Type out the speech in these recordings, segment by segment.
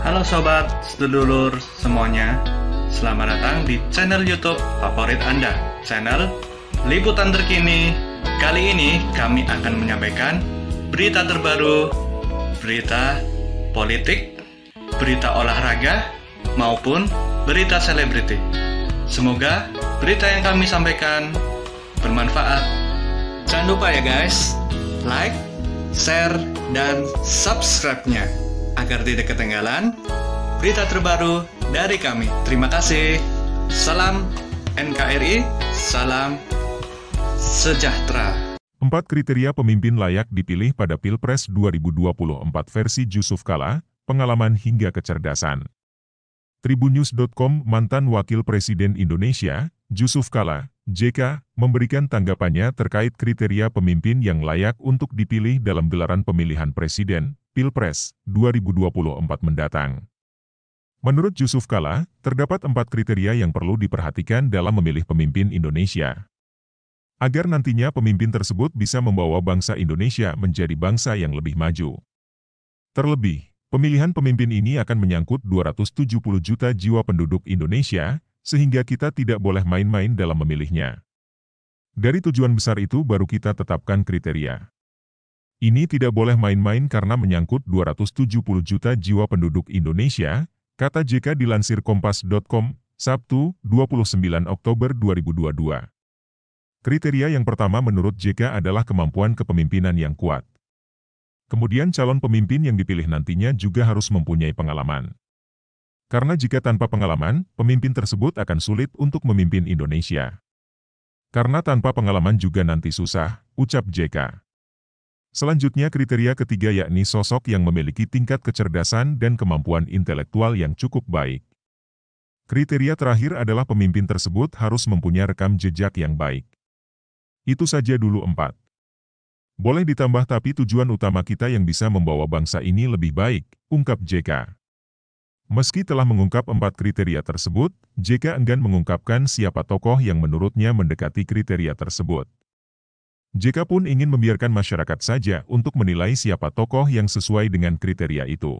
Halo sobat, sedulur semuanya. Selamat datang di channel YouTube favorit Anda, channel Liputan Terkini. Kali ini kami akan menyampaikan berita terbaru, berita politik, berita olahraga, maupun berita selebriti. Semoga berita yang kami sampaikan bermanfaat. Jangan lupa ya guys, like, share, dan subscribe-nya agar tidak ketinggalan berita terbaru dari kami. Terima kasih. Salam NKRI, salam sejahtera. 4 kriteria pemimpin layak dipilih pada Pilpres 2024 versi Jusuf Kalla, pengalaman hingga kecerdasan. Tribunnews.com. Mantan Wakil Presiden Indonesia, Jusuf Kalla, JK, memberikan tanggapannya terkait kriteria pemimpin yang layak untuk dipilih dalam gelaran pemilihan presiden, Pilpres 2024 mendatang. Menurut Jusuf Kalla, terdapat 4 kriteria yang perlu diperhatikan dalam memilih pemimpin Indonesia, agar nantinya pemimpin tersebut bisa membawa bangsa Indonesia menjadi bangsa yang lebih maju. Terlebih, pemilihan pemimpin ini akan menyangkut 270 juta jiwa penduduk Indonesia, sehingga kita tidak boleh main-main dalam memilihnya. Dari tujuan besar itu baru kita tetapkan kriteria. Ini tidak boleh main-main karena menyangkut 270 juta jiwa penduduk Indonesia, kata JK dilansir Kompas.com, Sabtu, 29 Oktober 2022. Kriteria yang pertama menurut JK adalah kemampuan kepemimpinan yang kuat. Kemudian calon pemimpin yang dipilih nantinya juga harus mempunyai pengalaman. Karena jika tanpa pengalaman, pemimpin tersebut akan sulit untuk memimpin Indonesia. Karena tanpa pengalaman juga nanti susah, ucap JK. Selanjutnya kriteria ketiga yakni sosok yang memiliki tingkat kecerdasan dan kemampuan intelektual yang cukup baik. Kriteria terakhir adalah pemimpin tersebut harus mempunyai rekam jejak yang baik. Itu saja dulu 4. Boleh ditambah tapi tujuan utama kita yang bisa membawa bangsa ini lebih baik, ungkap JK. Meski telah mengungkap 4 kriteria tersebut, JK enggan mengungkapkan siapa tokoh yang menurutnya mendekati kriteria tersebut. JK pun ingin membiarkan masyarakat saja untuk menilai siapa tokoh yang sesuai dengan kriteria itu.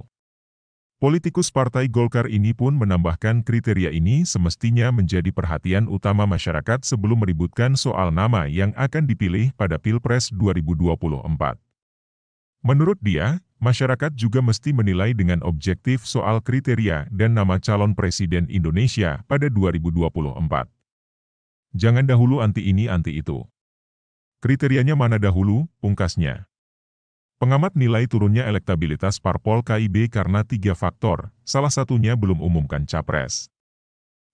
Politikus Partai Golkar ini pun menambahkan kriteria ini semestinya menjadi perhatian utama masyarakat sebelum meributkan soal nama yang akan dipilih pada Pilpres 2024. Menurut dia, masyarakat juga mesti menilai dengan objektif soal kriteria dan nama calon presiden Indonesia pada 2024. Jangan dahulu anti ini anti itu. Kriterianya mana dahulu, pungkasnya. Pengamat nilai turunnya elektabilitas parpol KIB karena 3 faktor, salah satunya belum umumkan capres.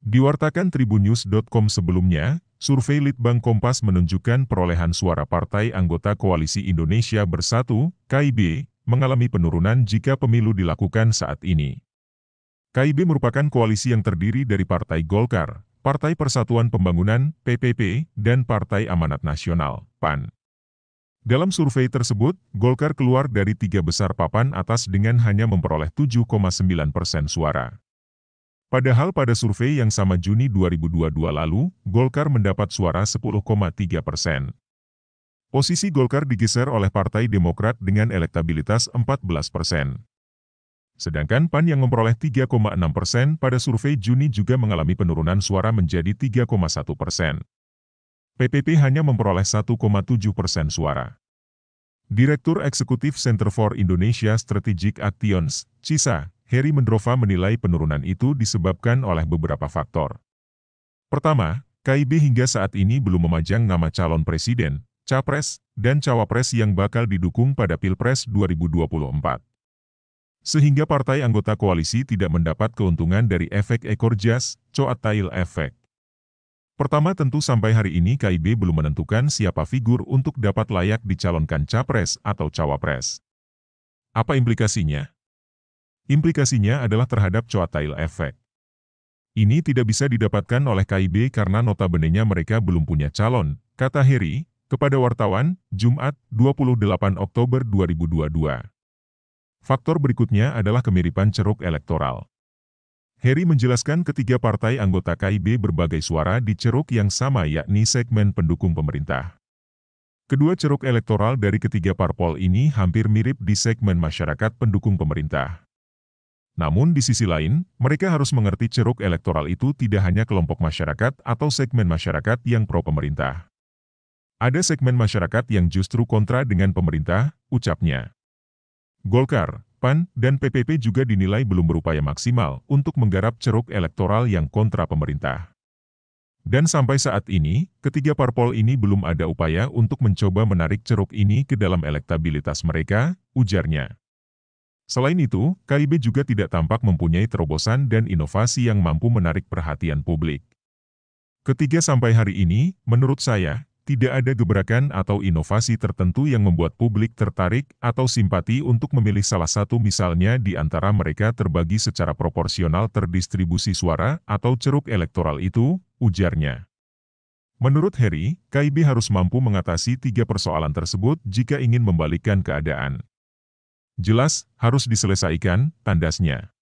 Diwartakan Tribunnews.com sebelumnya, survei Litbang Kompas menunjukkan perolehan suara partai anggota Koalisi Indonesia Bersatu, KIB, mengalami penurunan jika pemilu dilakukan saat ini. KIB merupakan koalisi yang terdiri dari Partai Golkar, Partai Persatuan Pembangunan, PPP, dan Partai Amanat Nasional, PAN. Dalam survei tersebut, Golkar keluar dari 3 besar papan atas dengan hanya memperoleh 7,9% suara. Padahal pada survei yang sama Juni 2022 lalu, Golkar mendapat suara 10,3%. Posisi Golkar digeser oleh Partai Demokrat dengan elektabilitas 14%. Sedangkan PAN yang memperoleh 3,6% pada survei Juni juga mengalami penurunan suara menjadi 3,1%. PPP hanya memperoleh 1,7% suara. Direktur Eksekutif Center for Indonesia Strategic Actions, CISA, Heri Mendrova menilai penurunan itu disebabkan oleh beberapa faktor. Pertama, KIB hingga saat ini belum memajang nama calon presiden, capres, dan cawapres yang bakal didukung pada Pilpres 2024. Sehingga partai anggota koalisi tidak mendapat keuntungan dari efek ekor jas, coattail effect. Pertama tentu sampai hari ini KIB belum menentukan siapa figur untuk dapat layak dicalonkan capres atau cawapres. Apa implikasinya? Implikasinya adalah terhadap coattail effect. Ini tidak bisa didapatkan oleh KIB karena notabene-nya mereka belum punya calon, kata Heri, kepada wartawan, Jumat, 28 Oktober 2022. Faktor berikutnya adalah kemiripan ceruk elektoral. Heri menjelaskan ketiga partai anggota KIB berbagai suara di ceruk yang sama yakni segmen pendukung pemerintah. Kedua ceruk elektoral dari ketiga parpol ini hampir mirip di segmen masyarakat pendukung pemerintah. Namun di sisi lain, mereka harus mengerti ceruk elektoral itu tidak hanya kelompok masyarakat atau segmen masyarakat yang pro pemerintah. Ada segmen masyarakat yang justru kontra dengan pemerintah, ucapnya. Golkar, PAN, dan PPP juga dinilai belum berupaya maksimal untuk menggarap ceruk elektoral yang kontra pemerintah. Dan sampai saat ini, ketiga parpol ini belum ada upaya untuk mencoba menarik ceruk ini ke dalam elektabilitas mereka, ujarnya. Selain itu, KIB juga tidak tampak mempunyai terobosan dan inovasi yang mampu menarik perhatian publik. Ketiga sampai hari ini, menurut saya, tidak ada gebrakan atau inovasi tertentu yang membuat publik tertarik atau simpati untuk memilih salah satu misalnya di antara mereka terbagi secara proporsional terdistribusi suara atau ceruk elektoral itu, ujarnya. Menurut Heri, KIB harus mampu mengatasi tiga persoalan tersebut jika ingin membalikkan keadaan. Jelas, harus diselesaikan, tandasnya.